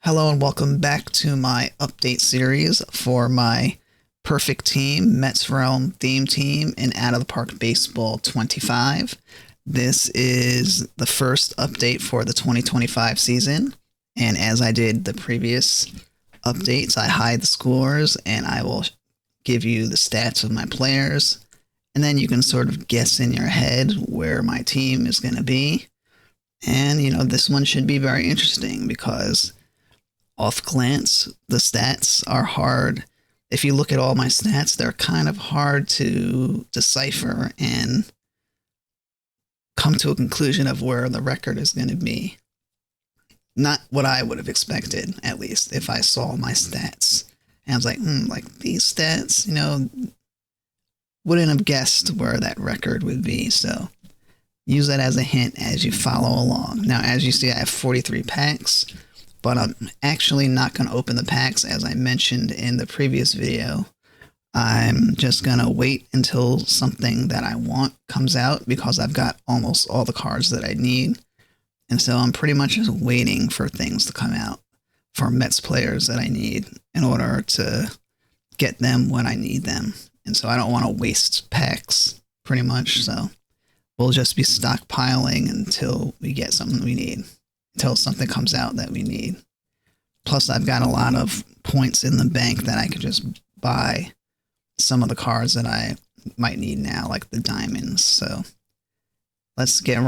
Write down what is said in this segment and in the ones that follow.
Hello and welcome back to my update series for my perfect team, Mets Realm theme team in Out of the Park Baseball 25. This is the first update for the 2025 season, and as I did the previous updates, I hide the scores and I will give you the stats of my players, and then you can sort of guess in your head where my team is going to be. And, this one should be very interesting because off glance, the stats are hard. If you look at all my stats, they're kind of hard to decipher and come to a conclusion of where the record is going to be. Not what I would have expected, at least, if I saw my stats. And I was like these stats, wouldn't have guessed where that record would be. So use that as a hint as you follow along. Now, as you see, I have 43 packs. But I'm actually not going to open the packs, as I mentioned in the previous video. I'm just going to wait until something that I want comes out because I've got almost all the cards that I need. And so I'm pretty much just waiting for things to come out for Mets players that I need in order to get them when I need them. And so I don't want to waste packs, pretty much. So we'll just be stockpiling until we get something we need. Until something comes out that we need. Plus, I've got a lot of points in the bank that I could just buy some of the cards that I might need now, like the diamonds. So let's get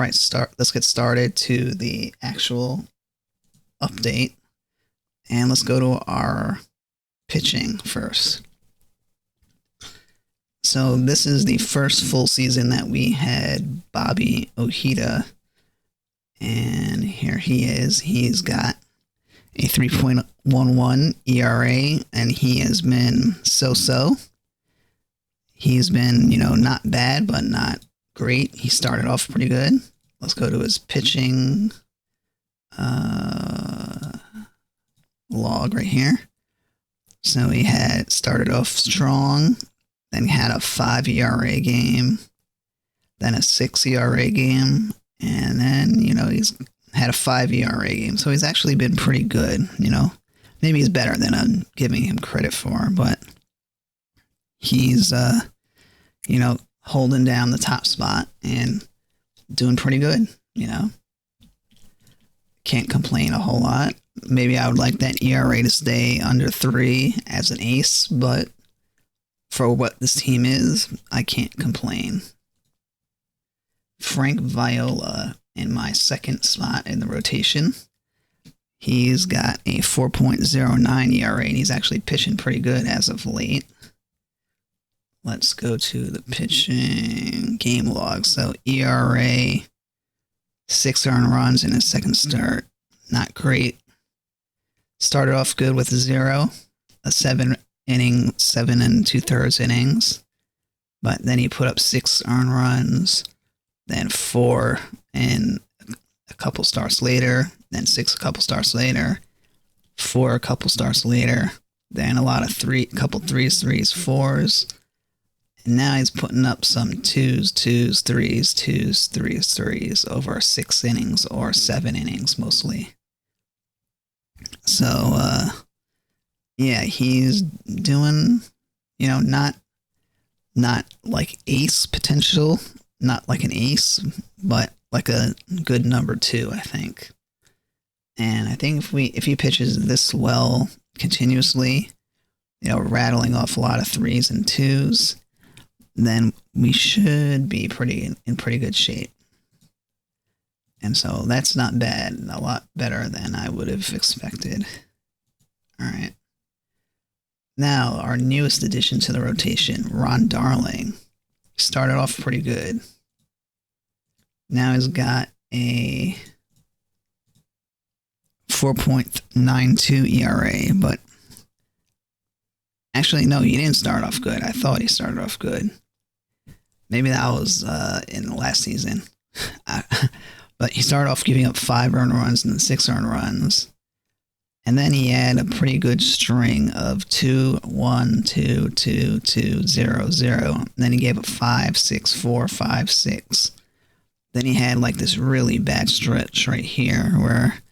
started to the actual update, and let's go to our pitching first. So this is the first full season that we had Bobby Ojeda. And here he is. He's got a 3.11 ERA, and he has been so-so. He's been, not bad, but not great. He started off pretty good. Let's go to his pitching log right here. So he had started off strong, then he had a 5 ERA game, then a 6 ERA game, and then, he's had a 5 ERA game. So he's actually been pretty good, Maybe he's better than I'm giving him credit for, but he's, holding down the top spot and doing pretty good, Can't complain a whole lot. Maybe I would like that ERA to stay under 3 as an ace, but for what this team is, I can't complain. Frank Viola in my second spot in the rotation. He's got a 4.09 ERA, and he's actually pitching pretty good as of late. Let's go to the pitching game log. So ERA, 6 earned runs in his second start. Not great. Started off good with 0, a 7 and 2/3 innings. But then he put up 6 earned runs. Then 4 and a couple starts later, then 6 a couple starts later, 4 a couple starts later, then a lot of couple threes, 4s, and now he's putting up some 2s, 3s, 2s, 3s over 6 innings or 7 innings mostly. So, yeah, he's doing, not like ace potential. Not like an ace, but like a good number 2, I think. And I think if he pitches this well continuously, rattling off a lot of 3s and 2s, then we should be in pretty good shape. And so that's not bad. A lot better than I would have expected. All right. Now, our newest addition to the rotation, Ron Darling. Started off pretty good. Now he's got a 4.92 ERA, but actually, no, he didn't start off good. I thought he started off good. Maybe that was in the last season. But he started off giving up 5 earned runs and 6 earned runs. And then he had a pretty good string of 2, 1, 2, 2, 2, 0, 0. And then he gave up 5, 6, 4, 5, 6. Then he had like this really bad stretch right here where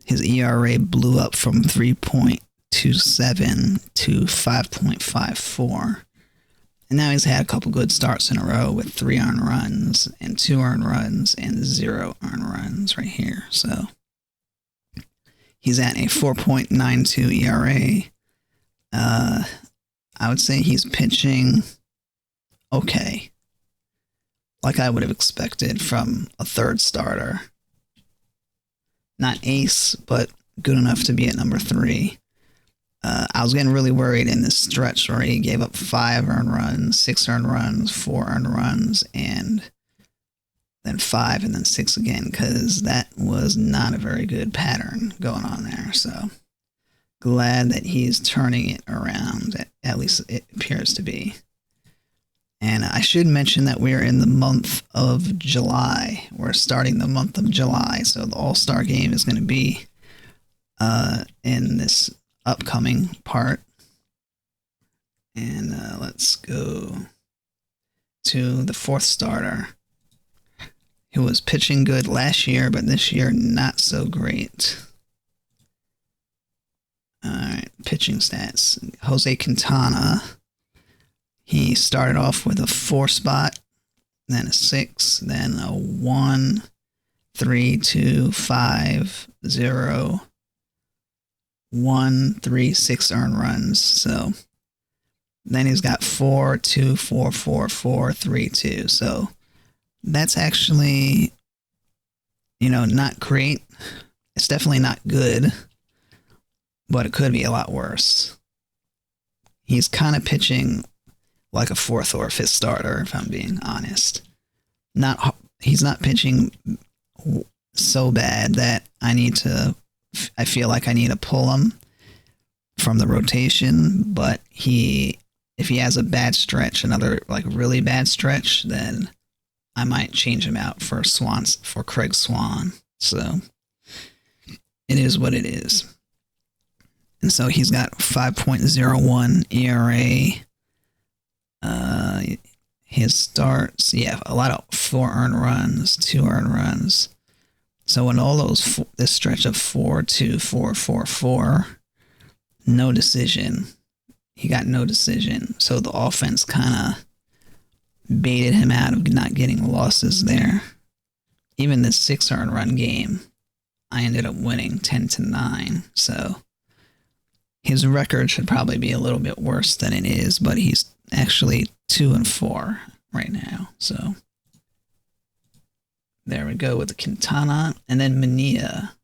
his ERA blew up from 3.27 to 5.54. And now he's had a couple good starts in a row with 3 earned runs and 2 earned runs and 0 earned runs right here. So he's at a 4.92 ERA. I would say he's pitching okay, like I would have expected from a third starter. Not ace, but good enough to be at number 3. I was getting really worried in this stretch where he gave up 5 earned runs, 6 earned runs, 4 earned runs, and then 5 and then 6 again, because that was not a very good pattern going on there. So glad that he's turning it around, at least it appears to be. And I should mention that we're in the month of July. We're starting the month of July, so the All-Star game is going to be in this upcoming part. And let's go to the 4th starter, who was pitching good last year, but this year not so great. All right, pitching stats. Jose Quintana, he started off with a 4 spot, then a 6, then a 1, 3, 2, 5, 0, 1, 3, 6 earned runs. So then he's got 4, 2, 4, 4, 4, 3, 2. So that's actually, not great. It's definitely not good, but it could be a lot worse. He's kind of pitching like a 4th or 5th starter, if I'm being honest. He's not pitching so bad that I feel like I need to pull him from the rotation, but if he has a bad stretch, another like really bad stretch, then I might change him out for Craig Swan. So it is what it is. And so he's got 5.01 ERA. His starts, a lot of 4 earned runs, 2 earned runs. So in all this stretch of 4, 2, 4, 4, 4, no decision. He got no decision. So the offense kind of baited him out of not getting losses there. Even the 6 earned run game, I ended up winning 10-9. So his record should probably be a little bit worse than it is, but he's actually 2-4 right now. So there we go with the Quintana. And then Mania,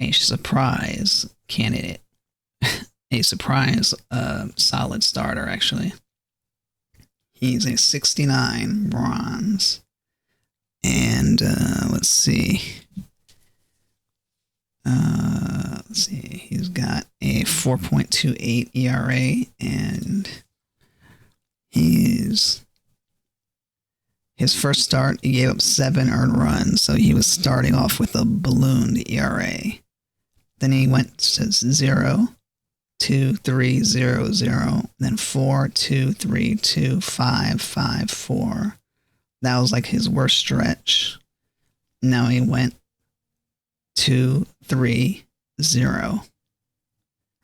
a surprise candidate. A surprise solid starter, actually. He's a 69 bronze. And let's see. He's got a 4.28 ERA, and his first start, he gave up 7 earned runs, so he was starting off with a ballooned ERA. Then he went to 0, 2, 3, 0, 0, then 4, 2, 3, 2, 5, 5, 4. That was like his worst stretch. Now he went 2, 3, 0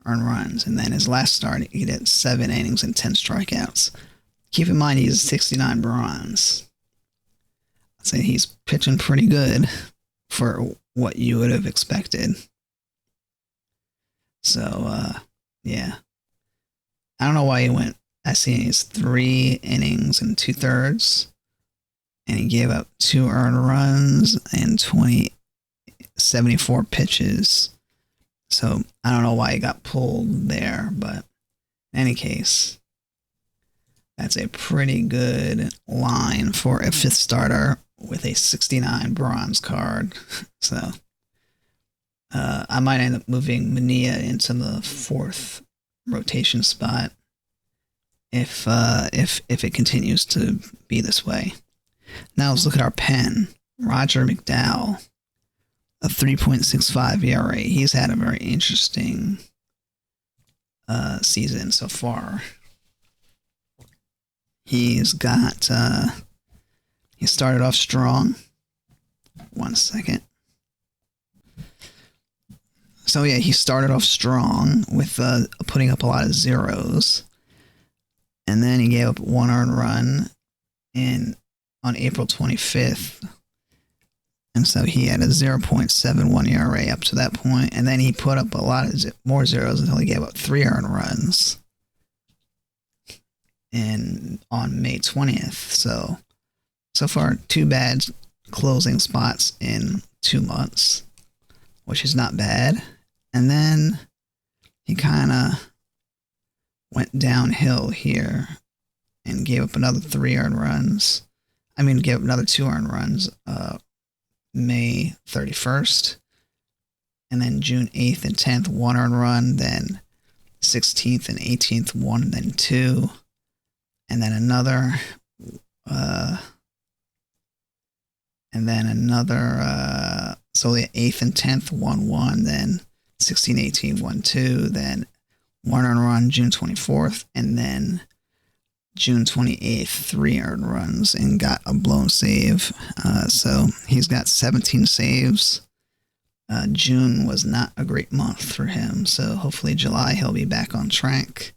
earned runs. And then his last start, he did 7 innings and 10 strikeouts. Keep in mind, he's 69 bronze. I'd say he's pitching pretty good for what you would have expected. So, yeah. I don't know why he went. I see he's 3 innings and 2/3. And he gave up 2 earned runs and 74 pitches. So I don't know why he got pulled there, but in any case, that's a pretty good line for a 5th starter with a 69 bronze card. So I might end up moving Mania into the 4th rotation spot if it continues to be this way. Now let's look at our pen. Roger McDowell, a 3.65 ERA. He's had a very interesting season so far. He's got, he started off strong. 1 second. So yeah, he started off strong with putting up a lot of zeros, and then he gave up 1 earned run on April 25th. And so he had a 0.71 ERA up to that point, and then he put up a lot of more zeros until he gave up 3 earned runs on May 20th. So far, 2 bad closing spots in 2 months, which is not bad. And then he kind of went downhill here and gave up another 3 earned runs. Gave up another 2 earned runs May 31st. And then June 8th and 10th, 1 earned run. Then 16th and 18th, 1, then 2. And then another, so the 8th and 10th, 1, 1, then 16, 18, 1, 2, then 1 earned run June 24th, and then June 28th, 3 earned runs and got a blown save. So he's got 17 saves. June was not a great month for him, so hopefully July he'll be back on track.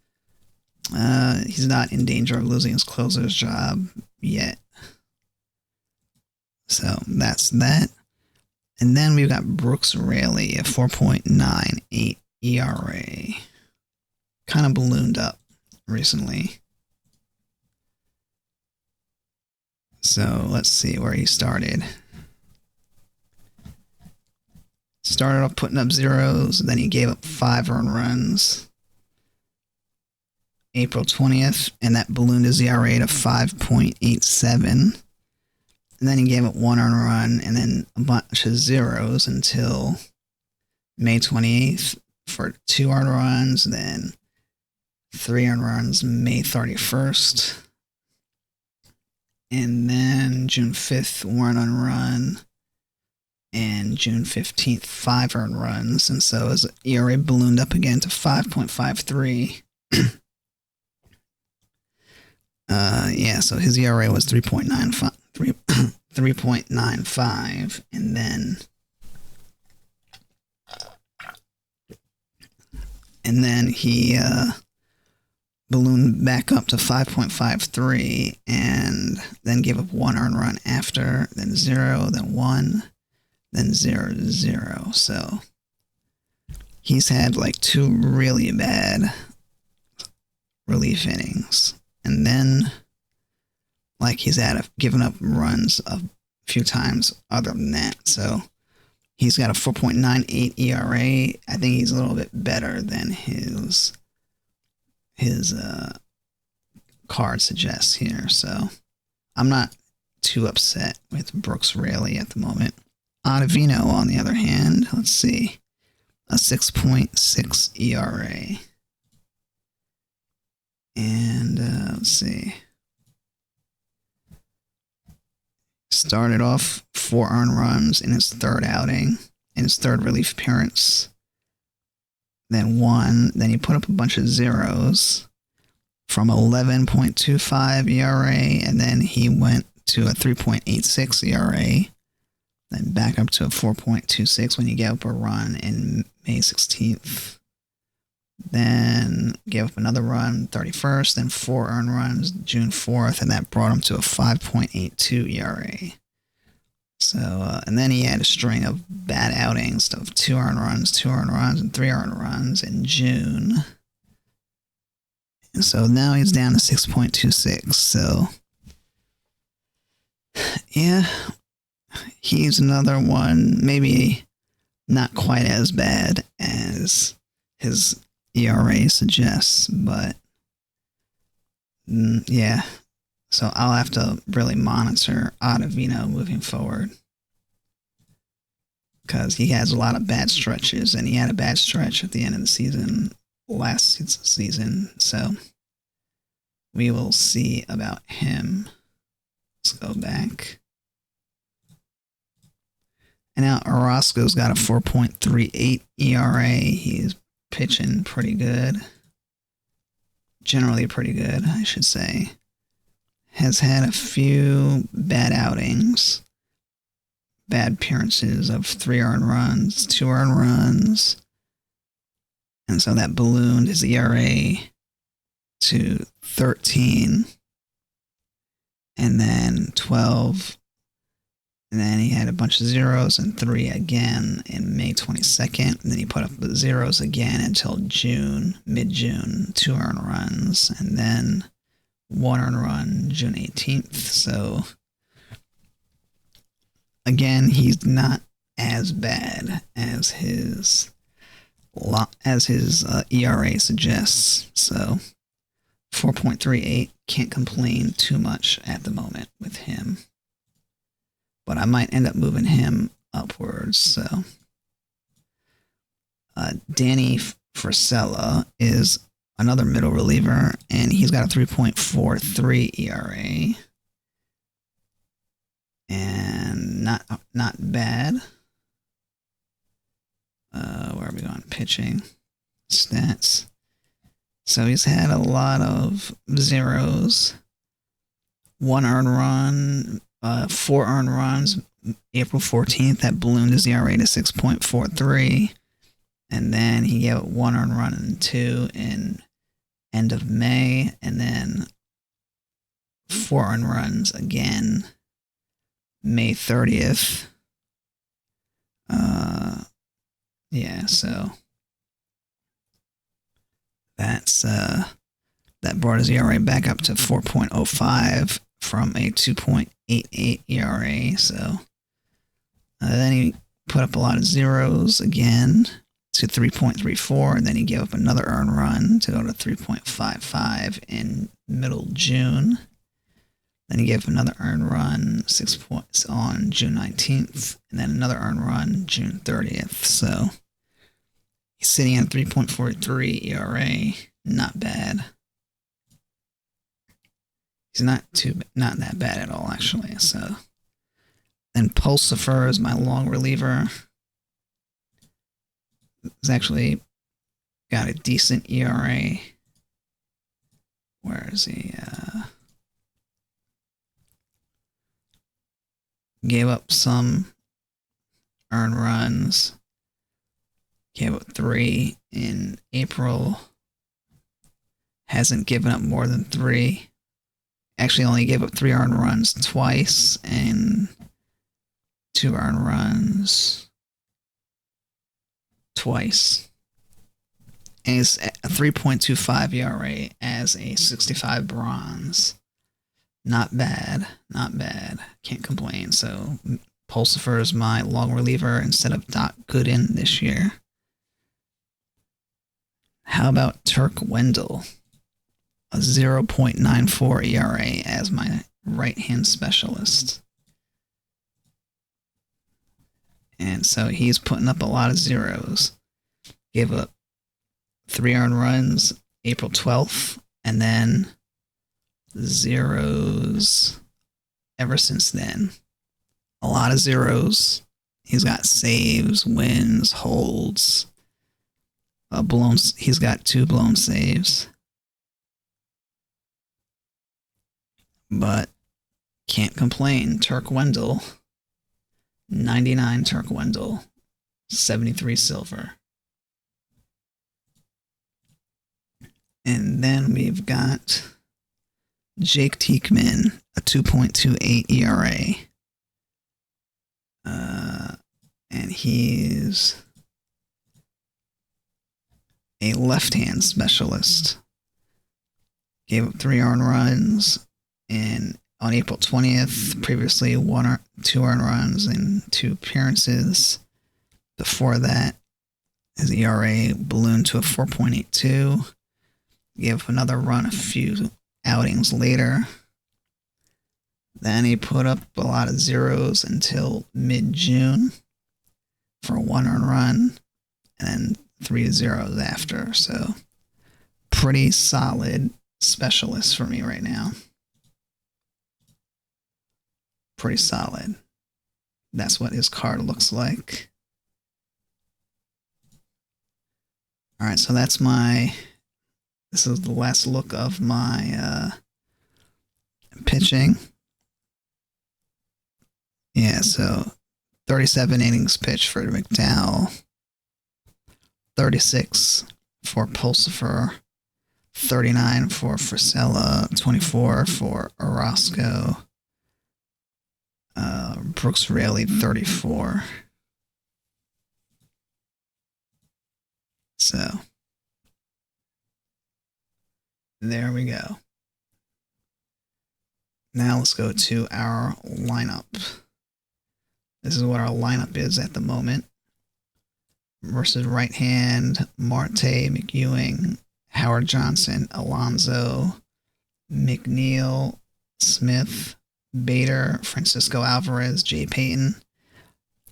He's not in danger of losing his closer's job yet. So that's that. And then we've got Brooks Raley, a 4.98 ERA. Kind of ballooned up recently. So let's see where he started. Started off putting up zeros, then he gave up 5 earned runs. April 20th, and that ballooned his ERA to 5.87. And then he gave up 1 earned run and then a bunch of zeros until May 28th for 2 earned runs, then 3 earned runs May 31st. And then June 5th, 1 earned run. And June 15th, 5 earned runs. And so his ERA ballooned up again to 5.53. So his ERA was 3.95, and then he ballooned back up to 5.53, and then gave up 1 earned run after, then 0, then 1, then 0, 0. So he's had like 2 really bad relief innings. And then, he's given up runs a few times other than that. So he's got a 4.98 ERA. I think he's a little bit better than his card suggests here. So I'm not too upset with Brooks Raley at the moment. Ottavino, on the other hand, let's see, a 6.6 ERA. And let's see. Started off 4 earned runs in his 3rd outing, in his 3rd relief appearance. Then 1. Then he put up a bunch of zeros from 11.25 ERA, and then he went to a 3.86 ERA. Then back up to a 4.26 when he gave up a run in May 16th. Then gave up another run 31st, then 4 earned runs June 4th, and that brought him to a 5.82 ERA. So, and then he had a string of bad outings of 2 earned runs, 2 earned runs, and 3 earned runs in June. And so now he's down to 6.26. So, yeah, he's another one, maybe not quite as bad as his ERA suggests, but yeah. So I'll have to really monitor Ottavino moving forward, because he has a lot of bad stretches, and he had a bad stretch at the end of the season last season. So we will see about him. Let's go back. And now Orozco's got a 4.38 ERA. He's pitching pretty good. Generally pretty good, I should say. Has had a few bad outings. Bad appearances of 3 earned runs, 2 earned runs, And so that ballooned his ERA to 13, and then 12, and then he had a bunch of zeros and 3 again in May 22nd, and then he put up the zeros again until June, mid-June, 2 earned runs, and then 1 earned run June 18th. So again, he's not as bad as his ERA suggests. So 4.38, can't complain too much at the moment with him. But I might end up moving him upwards. So Danny Frisella is another middle reliever, and he's got a 3.43 ERA. And not bad. Where are we going? Pitching stats. So he's had a lot of zeros. 1 earned run, 4 earned runs. April 14th, that ballooned his ERA to 6.43. And then he gave it 1 earned run and 2 in end of May. And then 4 earned runs again May 30th. Yeah, so that's that brought his ERA back up to 4.05 from a 2.88 ERA. So then he put up a lot of zeros again to 3.34, and then he gave up another earned run to go to 3.55 in middle June. Then he gave another earned run, 6 points on June 19th, and then another earned run June 30th. So he's sitting at 3.43 ERA. Not bad. He's not that bad at all, actually. So then Pulsifer is my long reliever. He's actually got a decent ERA. Where is he? Gave up some earned runs. Gave up 3 in April. Hasn't given up more than 3. Actually only gave up 3 earned runs twice and 2 earned runs twice. And it's a 3.25 ERA as a 65 bronze. Not bad. Not bad. Can't complain. So Pulsifer is my long reliever instead of Doc Gooden this year. How about Turk Wendell? A 0.94 ERA as my right-hand specialist. And so he's putting up a lot of zeros. Gave up 3 earned runs April 12th, and then zeros ever since then. A lot of zeros. He's got saves, wins, holds. He's got 2 blown saves. But can't complain. Turk Wendell, 99 Turk Wendell, 73 silver. And then we've got Jake Teichman, a 2.28 ERA. And he's a left-hand specialist. Gave up 3 earned runs on April 20th. Previously, 2 earned runs in 2 appearances. Before that, his ERA ballooned to a 4.82. Gave up another run a few outings later. Then he put up a lot of zeros until mid-June for a 1 earned run, and then 3 zeros after. So pretty solid specialist for me right now. Pretty solid. That's what his card looks like. All right, so this is the last look of my pitching. Yeah, so 37 innings pitched for McDowell. 36 for Pulsifer, 39 for Frisella, 24 for Orozco, Brooks Raley, 34. So, there we go. Now let's go to our lineup. This is what our lineup is at the moment. Versus right hand, Marte, McEwing, Howard Johnson, Alonso, McNeil, Smith, Bader, Francisco Alvarez, Jay Payton,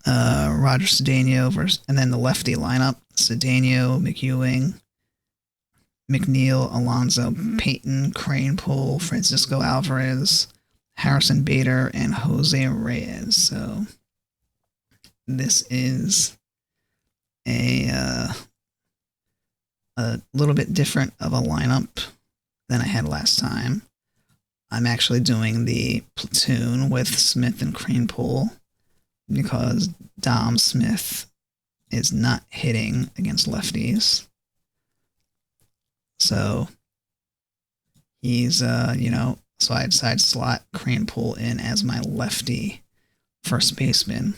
Roger Cedeno versus, and then the lefty lineup: Cedeno, McEwing, McNeil, Alonso, Payton, Cranepool, Francisco Alvarez, Harrison Bader, and Jose Reyes. So this is a little bit different of a lineup than I had last time. I'm actually doing the platoon with Smith and Cranepool because Dom Smith is not hitting against lefties. So he's, so I decided to slot Cranepool in as my lefty first baseman.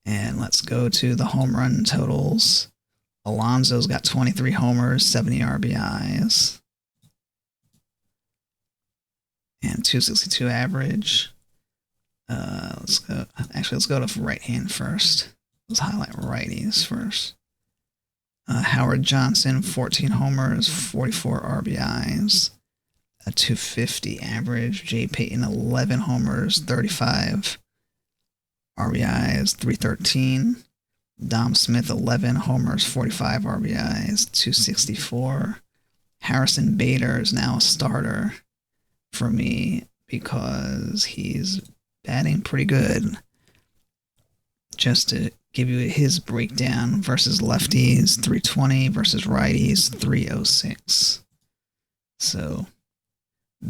And let's go to the home run totals. Alonso's got 23 homers, 70 RBIs, and 262 average. Let's go to right hand first. Let's highlight righties first. Howard Johnson, 14 homers, 44 RBIs, a 250 average. Jay Payton, 11 homers, 35 RBIs, 313. Dom Smith, 11 homers, 45 RBIs, 264. Harrison Bader is now a starter for me because he's batting pretty good. Just to give you his breakdown: versus lefties, 320, versus righties, 306. So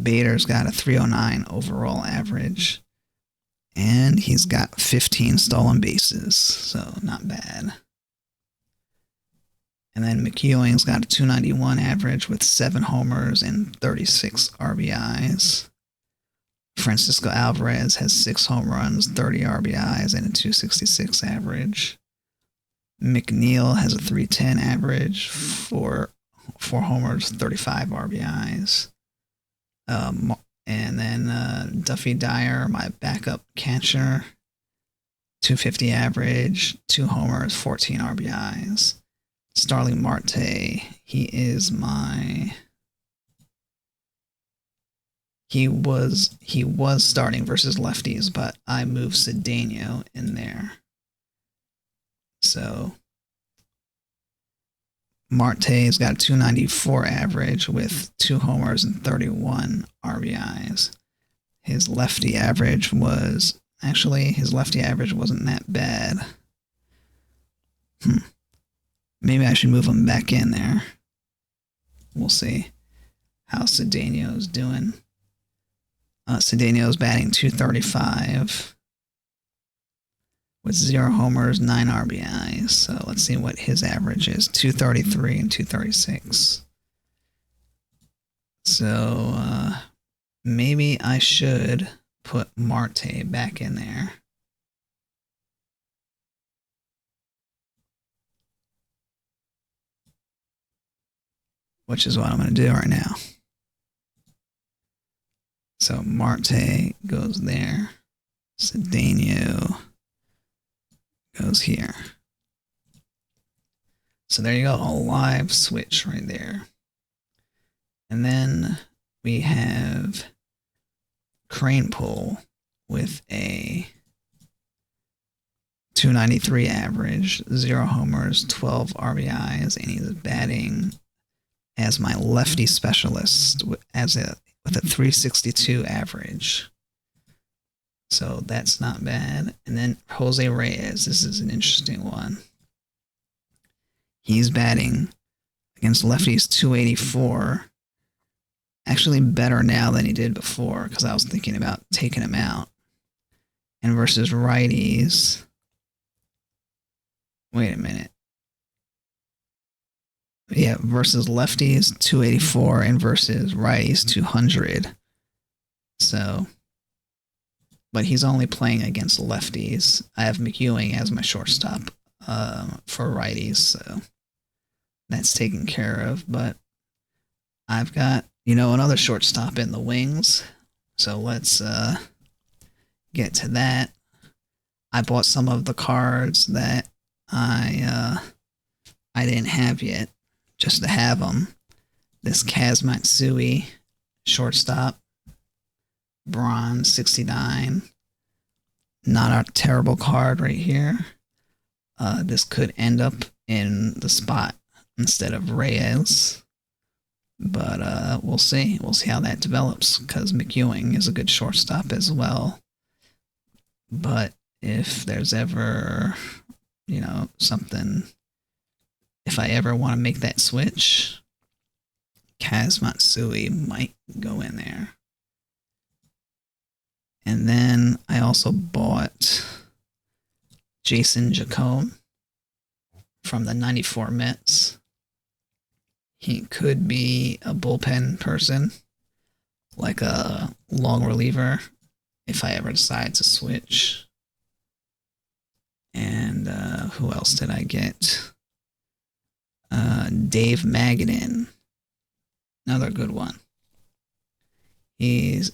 Bader's got a 309 overall average, and he's got 15 stolen bases, so not bad. And then McEwing's got a 291 average with 7 homers and 36 RBIs. Francisco Alvarez has 6 home runs, 30 RBIs, and a 266 average. McNeil has a 310 average, 4 homers, 35 RBIs. And then Duffy Dyer, my backup catcher, 250 average, 2 homers, 14 RBIs. Starling Marte, he was starting versus lefties, but I moved Cedeno in there. So Marte's got a 294 average with 2 homers and 31 RBIs. His lefty average wasn't that bad. Maybe I should move him back in there. We'll see how Cedeno's doing. Cedeno's batting 235 with 0 homers, 9 RBIs. So let's see what his average is: 233 and 236. So maybe I should put Marte back in there. Which is what I'm going to do right now. So Marte goes there. Cedeno goes here. So there you go, a live switch right there. And then we have Cranepool with a 293 average, 0 homers, 12 RBIs, and he's batting as my lefty specialist with a 362 average. So that's not bad. And then Jose Reyes, this is an interesting one. He's batting against lefties 284. Actually better now than he did before, because I was thinking about taking him out. And versus righties, wait a minute. yeah, versus lefties 284 and versus righties 200. So, but he's only playing against lefties. I have McEwing as my shortstop for righties, so that's taken care of. But I've got, another shortstop in the wings. So let's get to that. I bought some of the cards that I didn't have yet, just to have them. This Kaz Matsui shortstop, bronze 69. Not a terrible card right here. This could end up in the spot instead of Reyes. But we'll see. We'll see how that develops, because McEwing is a good shortstop as well. But if there's ever, something, if I ever want to make that switch, Kaz Matsui might go in there. And then I also bought Jason Jacome from the 94 Mets. He could be a bullpen person, like a long reliever, if I ever decide to switch. And who else did I get? Dave Magadan, another good one. He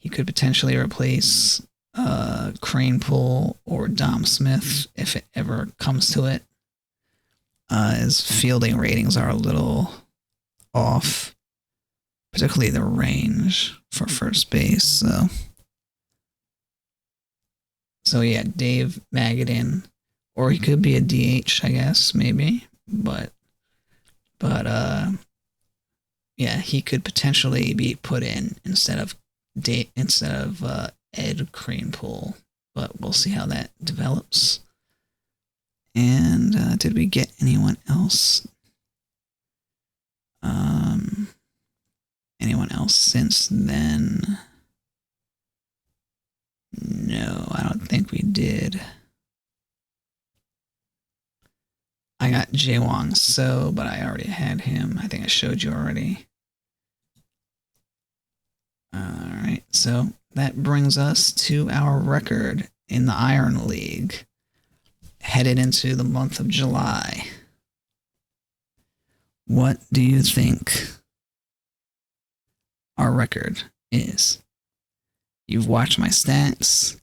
could potentially replace Cranepool or Dom Smith if it ever comes to it. His fielding ratings are a little off, particularly the range for first base. So yeah, Dave Magadan, or he could be a DH, I guess, maybe. But yeah, he could potentially be put in instead of Ed Cranepool. But we'll see how that develops. And did we get anyone else? Anyone else since then? No, I don't think we did. I got Jaewon So, but I already had him. I think I showed you already. Alright, so that brings us to our record in the Iron League, headed into the month of July. What do you think our record is? You've watched my stats.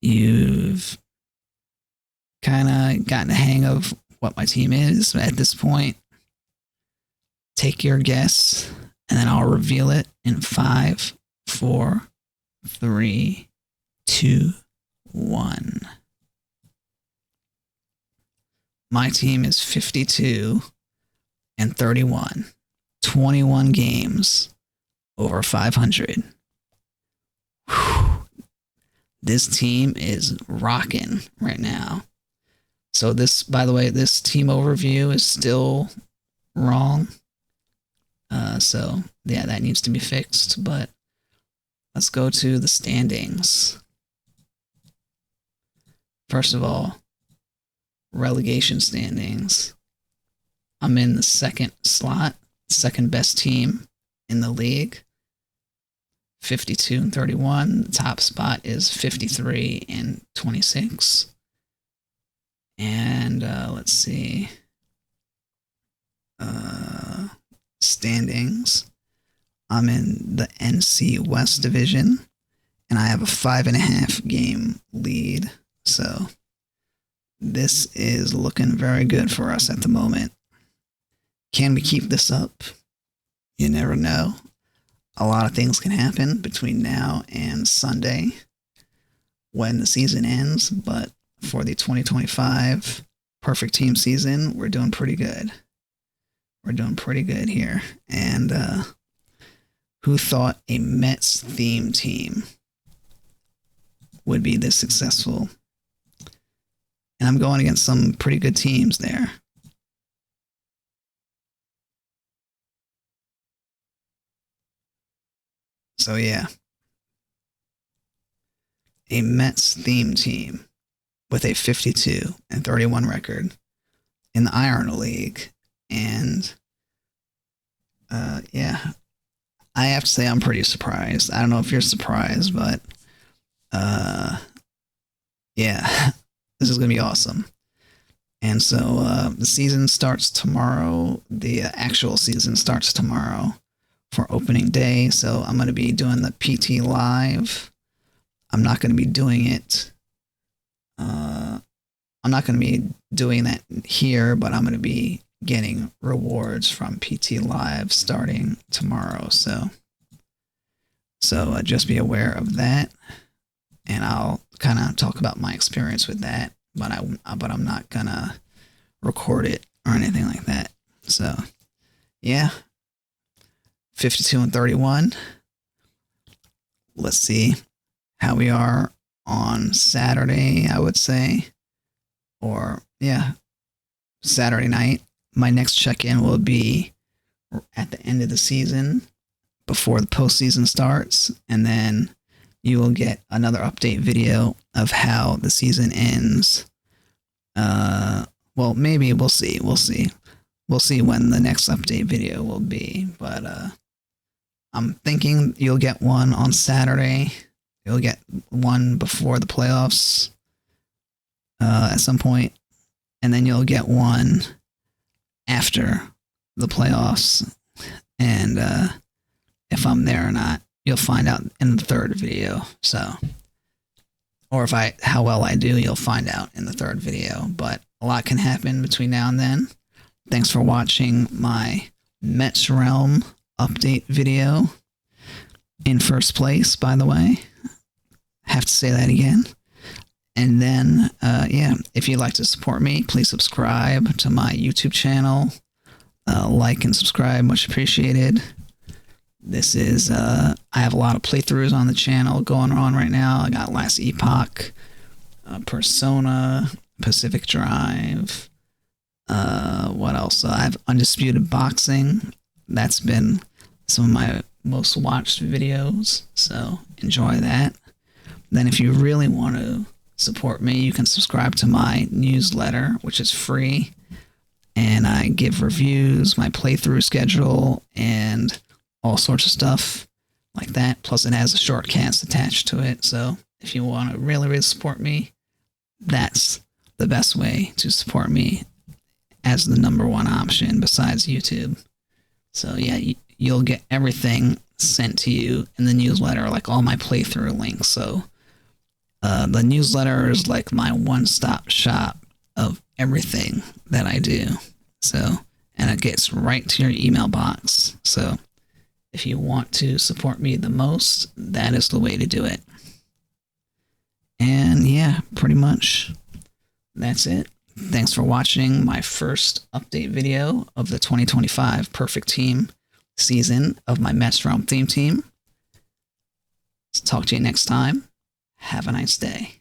You've kind of gotten a hang of what my team is at this point. Take your guess, and then I'll reveal it in 5, 4, 3, 2, 1. My team is 52 and 31. 21 games over 500. Whew. This team is rocking right now. So this, by the way, this team overview is still wrong. So yeah, that needs to be fixed. But let's go to the standings. First of all, relegation standings. I'm in the second slot, second best team in the league. 52 and 31. The top spot is 53 and 26. And let's see. Standings. I'm in the NC West Division, and I have a 5.5 game lead. So this is looking very good for us at the moment. Can we keep this up? You never know. A lot of things can happen between now and Sunday when the season ends, but for the 2025 perfect team season, we're doing pretty good. We're doing pretty good here. And who thought a Mets theme team would be this successful? And I'm going against some pretty good teams there. So yeah, a Mets theme team with a 52 and 31 record. in the Iron League. And yeah, I have to say I'm pretty surprised. I don't know if you're surprised, but yeah, this is gonna be awesome. And so the season starts tomorrow. The actual season starts tomorrow for opening day. So I'm going to be doing the PT live. I'm not going to be doing it. I'm not going to be doing that here, but I'm going to be getting rewards from PT live starting tomorrow. So just be aware of that, and I'll kind of talk about my experience with that. But I'm not gonna record it or anything like that. So yeah, 52-31. Let's see how we are on Saturday, I would say. Or yeah, Saturday night. My next check-in will be at the end of the season before the postseason starts, and then you will get another update video of how the season ends. Well, maybe we'll see. We'll see when the next update video will be. But I'm thinking you'll get one on Saturday. You'll get one before the playoffs at some point, and then you'll get one after the playoffs. And if I'm there or not, you'll find out in the third video. So, or how well I do, you'll find out in the third video. But a lot can happen between now and then. Thanks for watching my Mets Realm update video. In first place, by the way. Have to say that again. And then, yeah, if you'd like to support me, please subscribe to my YouTube channel. Like and subscribe, much appreciated. This is, I have a lot of playthroughs on the channel going on right now. I got Last Epoch, Persona, Pacific Drive. What else? I have Undisputed Boxing. That's been some of my most watched videos, so enjoy that. Then if you really want to support me, you can subscribe to my newsletter, which is free. And I give reviews, my playthrough schedule, and all sorts of stuff like that. Plus it has a shortcast attached to it. So if you want to really, really support me, that's the best way to support me as the #1 option besides YouTube. So yeah, you'll get everything sent to you in the newsletter, like all my playthrough links. So the newsletter is like my one-stop shop of everything that I do. So, and it gets right to your email box. So if you want to support me the most, that is the way to do it. And yeah, pretty much that's it. Thanks for watching my first update video of the 2025 Perfect Team season of my Mets Realm theme team. Talk to you next time. Have a nice day.